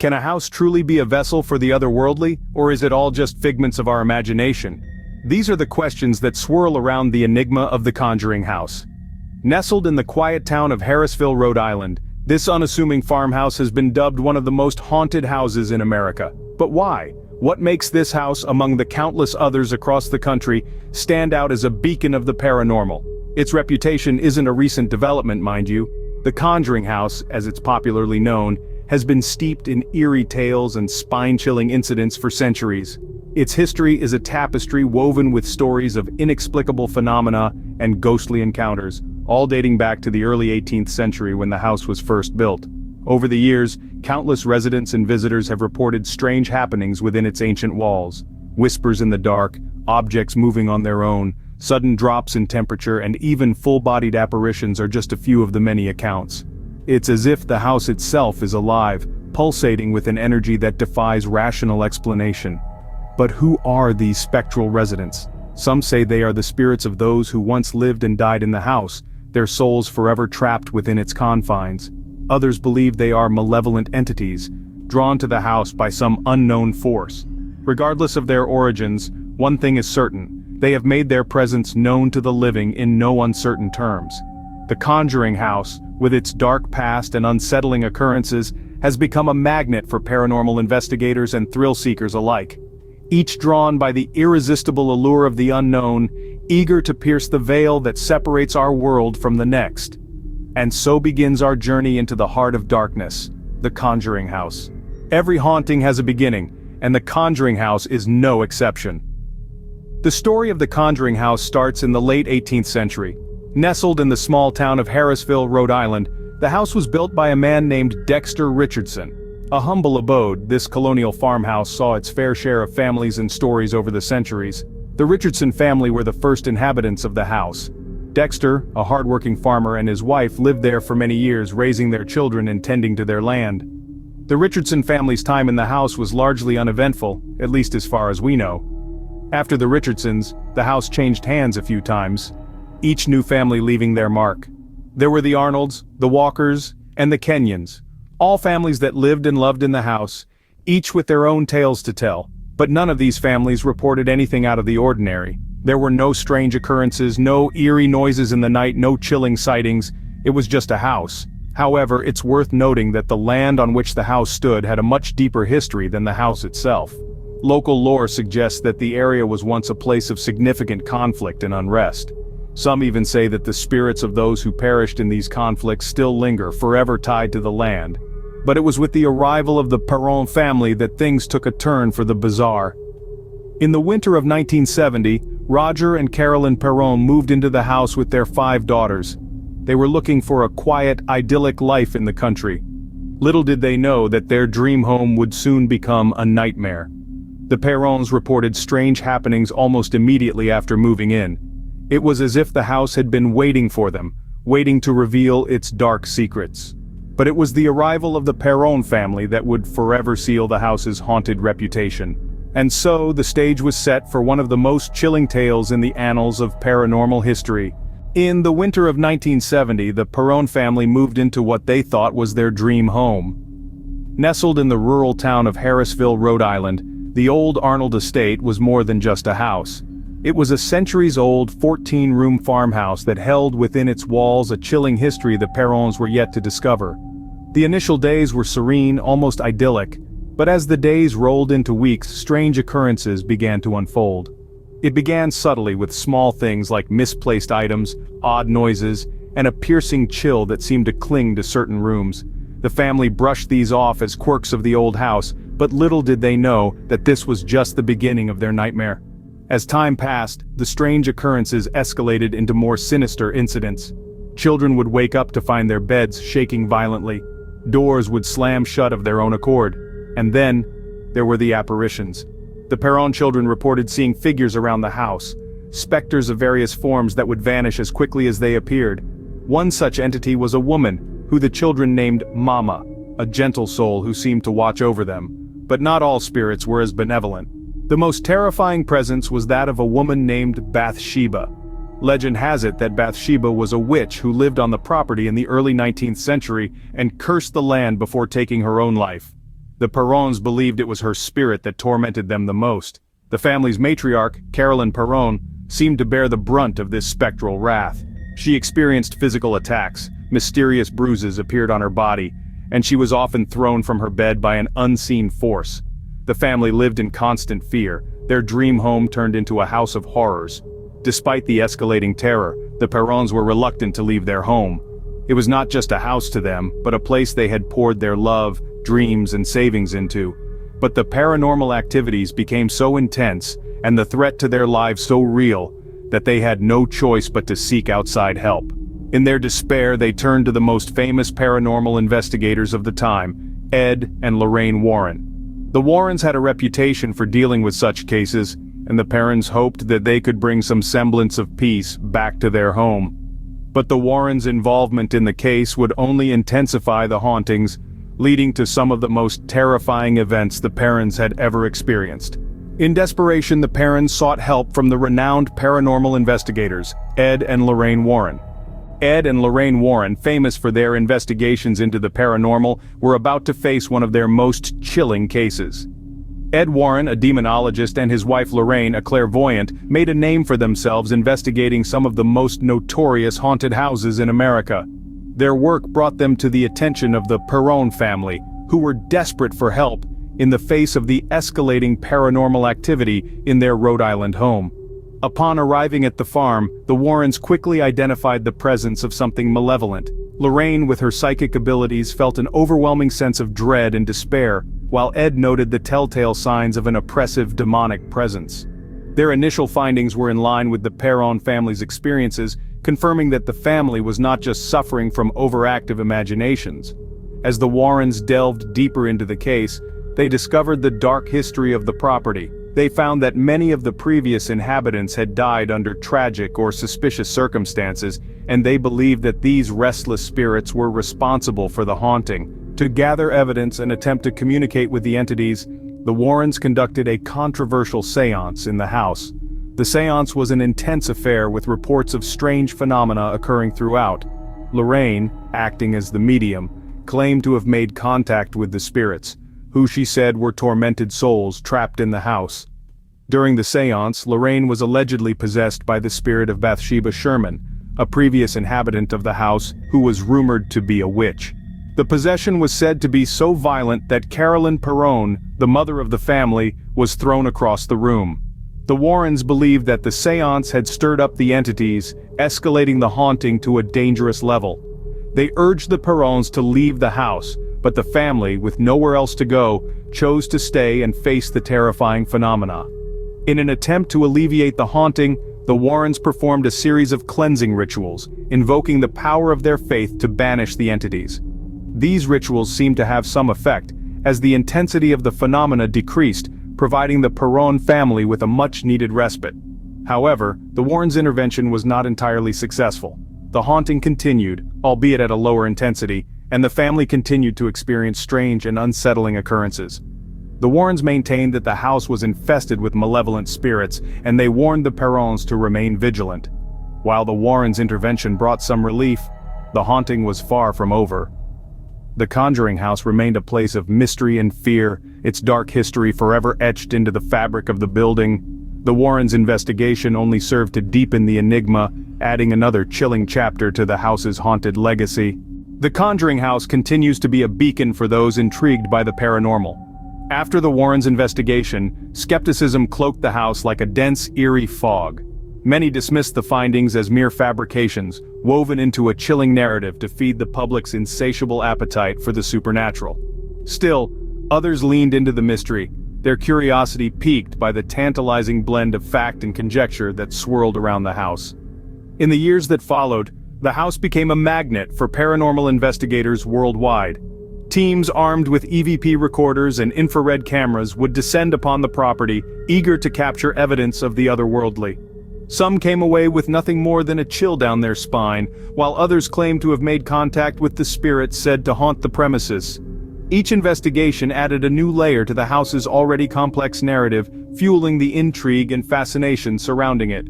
Can a house truly be a vessel for the otherworldly, or is it all just figments of our imagination? These are the questions that swirl around the enigma of the Conjuring House. Nestled in the quiet town of Harrisville, Rhode Island, this unassuming farmhouse has been dubbed one of the most haunted houses in America. But why? What makes this house, among the countless others across the country, stand out as a beacon of the paranormal? Its reputation isn't a recent development, mind you. The Conjuring House, as it's popularly known, has been steeped in eerie tales and spine-chilling incidents for centuries. Its history is a tapestry woven with stories of inexplicable phenomena and ghostly encounters, all dating back to the early 18th century when the house was first built. Over the years, countless residents and visitors have reported strange happenings within its ancient walls. Whispers in the dark, objects moving on their own, sudden drops in temperature, and even full-bodied apparitions are just a few of the many accounts. It's as if the house itself is alive, pulsating with an energy that defies rational explanation. But who are these spectral residents? Some say they are the spirits of those who once lived and died in the house, their souls forever trapped within its confines. Others believe they are malevolent entities, drawn to the house by some unknown force. Regardless of their origins, one thing is certain: they have made their presence known to the living in no uncertain terms. The Conjuring House, with its dark past and unsettling occurrences, has become a magnet for paranormal investigators and thrill-seekers alike. Each drawn by the irresistible allure of the unknown, eager to pierce the veil that separates our world from the next. And so begins our journey into the heart of darkness, the Conjuring House. Every haunting has a beginning, and the Conjuring House is no exception. The story of the Conjuring House starts in the late 18th century. Nestled in the small town of Harrisville, Rhode Island, the house was built by a man named Dexter Richardson. A humble abode, this colonial farmhouse saw its fair share of families and stories over the centuries. The Richardson family were the first inhabitants of the house. Dexter, a hardworking farmer, and his wife lived there for many years, raising their children and tending to their land. The Richardson family's time in the house was largely uneventful, at least as far as we know. After the Richardsons, the house changed hands a few times, each new family leaving their mark. There were the Arnolds, the Walkers, and the Kenyans, all families that lived and loved in the house, each with their own tales to tell. But none of these families reported anything out of the ordinary. There were no strange occurrences, no eerie noises in the night, no chilling sightings. It was just a house. However, it's worth noting that the land on which the house stood had a much deeper history than the house itself. Local lore suggests that the area was once a place of significant conflict and unrest. Some even say that the spirits of those who perished in these conflicts still linger, forever tied to the land. But it was with the arrival of the Perron family that things took a turn for the bizarre. In the winter of 1970, Roger and Carolyn Perron moved into the house with their 5 daughters. They were looking for a quiet, idyllic life in the country. Little did they know that their dream home would soon become a nightmare. The Perrons reported strange happenings almost immediately after moving in. It was as if the house had been waiting for them, waiting to reveal its dark secrets. But it was the arrival of the Perron family that would forever seal the house's haunted reputation. And so, the stage was set for one of the most chilling tales in the annals of paranormal history. In the winter of 1970, the Perron family moved into what they thought was their dream home. Nestled in the rural town of Harrisville, Rhode Island, the old Arnold estate was more than just a house. It was a centuries-old 14-room farmhouse that held within its walls a chilling history the Perrons were yet to discover. The initial days were serene, almost idyllic, but as the days rolled into weeks, strange occurrences began to unfold. It began subtly with small things like misplaced items, odd noises, and a piercing chill that seemed to cling to certain rooms. The family brushed these off as quirks of the old house, but little did they know that this was just the beginning of their nightmare. As time passed, the strange occurrences escalated into more sinister incidents. Children would wake up to find their beds shaking violently. Doors would slam shut of their own accord. And then, there were the apparitions. The Perron children reported seeing figures around the house, specters of various forms that would vanish as quickly as they appeared. One such entity was a woman, who the children named Mama, a gentle soul who seemed to watch over them. But not all spirits were as benevolent. The most terrifying presence was that of a woman named Bathsheba. Legend has it that Bathsheba was a witch who lived on the property in the early 19th century and cursed the land before taking her own life. The Perrons believed it was her spirit that tormented them the most. The family's matriarch, Carolyn Perron, seemed to bear the brunt of this spectral wrath. She experienced physical attacks, mysterious bruises appeared on her body, and she was often thrown from her bed by an unseen force. The family lived in constant fear, their dream home turned into a house of horrors. Despite the escalating terror, the Perrons were reluctant to leave their home. It was not just a house to them, but a place they had poured their love, dreams, and savings into. But the paranormal activities became so intense, and the threat to their lives so real, that they had no choice but to seek outside help. In their despair, they turned to the most famous paranormal investigators of the time, Ed and Lorraine Warren. The Warrens had a reputation for dealing with such cases, and the Perrons hoped that they could bring some semblance of peace back to their home. But the Warrens' involvement in the case would only intensify the hauntings, leading to some of the most terrifying events the Perrons had ever experienced. In desperation, the Perrons sought help from the renowned paranormal investigators, Ed and Lorraine Warren. Ed and Lorraine Warren, famous for their investigations into the paranormal, were about to face one of their most chilling cases. Ed Warren, a demonologist, and his wife Lorraine, a clairvoyant, made a name for themselves investigating some of the most notorious haunted houses in America. Their work brought them to the attention of the Perron family, who were desperate for help in the face of the escalating paranormal activity in their Rhode Island home. Upon arriving at the farm, the Warrens quickly identified the presence of something malevolent. Lorraine, with her psychic abilities, felt an overwhelming sense of dread and despair, while Ed noted the telltale signs of an oppressive demonic presence. Their initial findings were in line with the Perron family's experiences, confirming that the family was not just suffering from overactive imaginations. As the Warrens delved deeper into the case, they discovered the dark history of the property. They found that many of the previous inhabitants had died under tragic or suspicious circumstances, and they believed that these restless spirits were responsible for the haunting. To gather evidence and attempt to communicate with the entities, the Warrens conducted a controversial seance in the house. The seance was an intense affair with reports of strange phenomena occurring throughout. Lorraine, acting as the medium, claimed to have made contact with the spirits, who she said were tormented souls trapped in the house. During the seance, Lorraine was allegedly possessed by the spirit of Bathsheba Sherman, a previous inhabitant of the house who was rumored to be a witch. The possession was said to be so violent that Carolyn Perron, the mother of the family, was thrown across the room. The Warrens believed that the seance had stirred up the entities, escalating the haunting to a dangerous level. They urged the Perrons to leave the house, but the family, with nowhere else to go, chose to stay and face the terrifying phenomena. In an attempt to alleviate the haunting, the Warrens performed a series of cleansing rituals, invoking the power of their faith to banish the entities. These rituals seemed to have some effect, as the intensity of the phenomena decreased, providing the Perron family with a much-needed respite. However, the Warrens' intervention was not entirely successful. The haunting continued, albeit at a lower intensity, and the family continued to experience strange and unsettling occurrences. The Warrens maintained that the house was infested with malevolent spirits, and they warned the Perrons to remain vigilant. While the Warrens' intervention brought some relief, the haunting was far from over. The Conjuring House remained a place of mystery and fear, its dark history forever etched into the fabric of the building. The Warrens' investigation only served to deepen the enigma, adding another chilling chapter to the house's haunted legacy. The Conjuring House continues to be a beacon for those intrigued by the paranormal. After the Warrens' investigation, skepticism cloaked the house like a dense, eerie fog. Many dismissed the findings as mere fabrications, woven into a chilling narrative to feed the public's insatiable appetite for the supernatural. Still, others leaned into the mystery, their curiosity piqued by the tantalizing blend of fact and conjecture that swirled around the house. In the years that followed, the house became a magnet for paranormal investigators worldwide. Teams armed with EVP recorders and infrared cameras would descend upon the property, eager to capture evidence of the otherworldly. Some came away with nothing more than a chill down their spine, while others claimed to have made contact with the spirits said to haunt the premises. Each investigation added a new layer to the house's already complex narrative, fueling the intrigue and fascination surrounding it.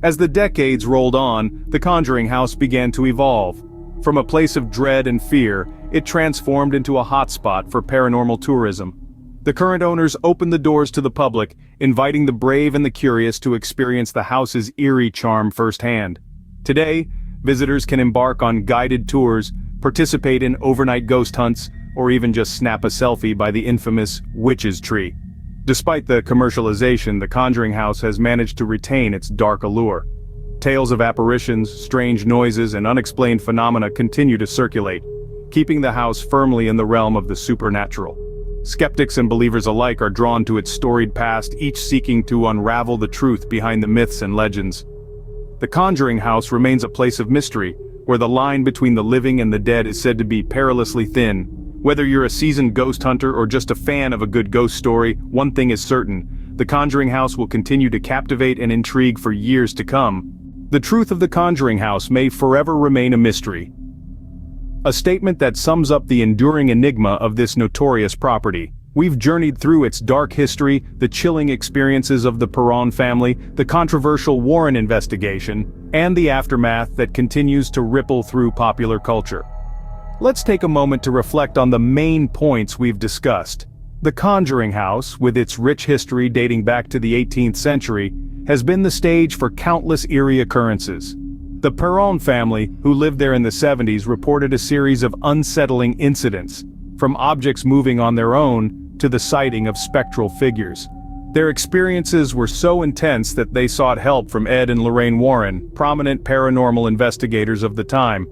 As the decades rolled on, the Conjuring House began to evolve. From a place of dread and fear, it transformed into a hotspot for paranormal tourism. The current owners opened the doors to the public, inviting the brave and the curious to experience the house's eerie charm firsthand. Today, visitors can embark on guided tours, participate in overnight ghost hunts, or even just snap a selfie by the infamous witch's tree. Despite the commercialization, the Conjuring House has managed to retain its dark allure. Tales of apparitions, strange noises, and unexplained phenomena continue to circulate, keeping the house firmly in the realm of the supernatural. Skeptics and believers alike are drawn to its storied past, each seeking to unravel the truth behind the myths and legends. The Conjuring House remains a place of mystery, where the line between the living and the dead is said to be perilously thin. Whether you're a seasoned ghost hunter or just a fan of a good ghost story, one thing is certain: the Conjuring House will continue to captivate and intrigue for years to come. The truth of the Conjuring House may forever remain a mystery. A statement that sums up the enduring enigma of this notorious property. We've journeyed through its dark history, the chilling experiences of the Perron family, the controversial Warren investigation, and the aftermath that continues to ripple through popular culture. Let's take a moment to reflect on the main points we've discussed. The Conjuring House, with its rich history dating back to the 18th century, has been the stage for countless eerie occurrences. The Perron family, who lived there in the 70s, reported a series of unsettling incidents, from objects moving on their own to the sighting of spectral figures. Their experiences were so intense that they sought help from Ed and Lorraine Warren, prominent paranormal investigators of the time.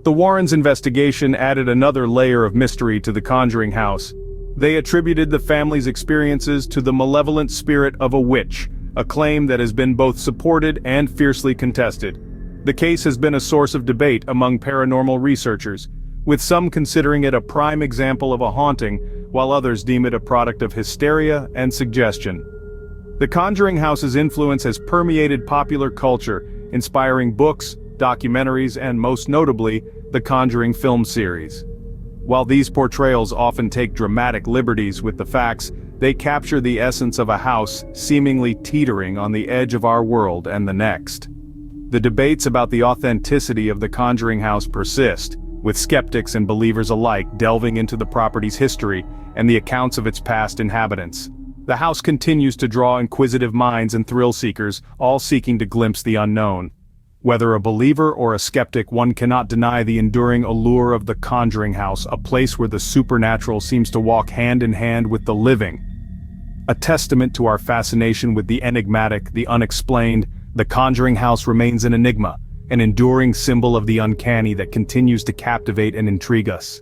The Warrens' investigation added another layer of mystery to the Conjuring House. They attributed the family's experiences to the malevolent spirit of a witch, a claim that has been both supported and fiercely contested. The case has been a source of debate among paranormal researchers, with some considering it a prime example of a haunting, while others deem it a product of hysteria and suggestion. The Conjuring House's influence has permeated popular culture, inspiring books, documentaries, and most notably, the Conjuring film series. While these portrayals often take dramatic liberties with the facts, they capture the essence of a house seemingly teetering on the edge of our world and the next. The debates about the authenticity of the Conjuring House persist, with skeptics and believers alike delving into the property's history and the accounts of its past inhabitants. The house continues to draw inquisitive minds and thrill seekers, all seeking to glimpse the unknown. Whether a believer or a skeptic, one cannot deny the enduring allure of the Conjuring House, a place where the supernatural seems to walk hand in hand with the living. A testament to our fascination with the enigmatic, the unexplained, the Conjuring House remains an enigma, an enduring symbol of the uncanny that continues to captivate and intrigue us.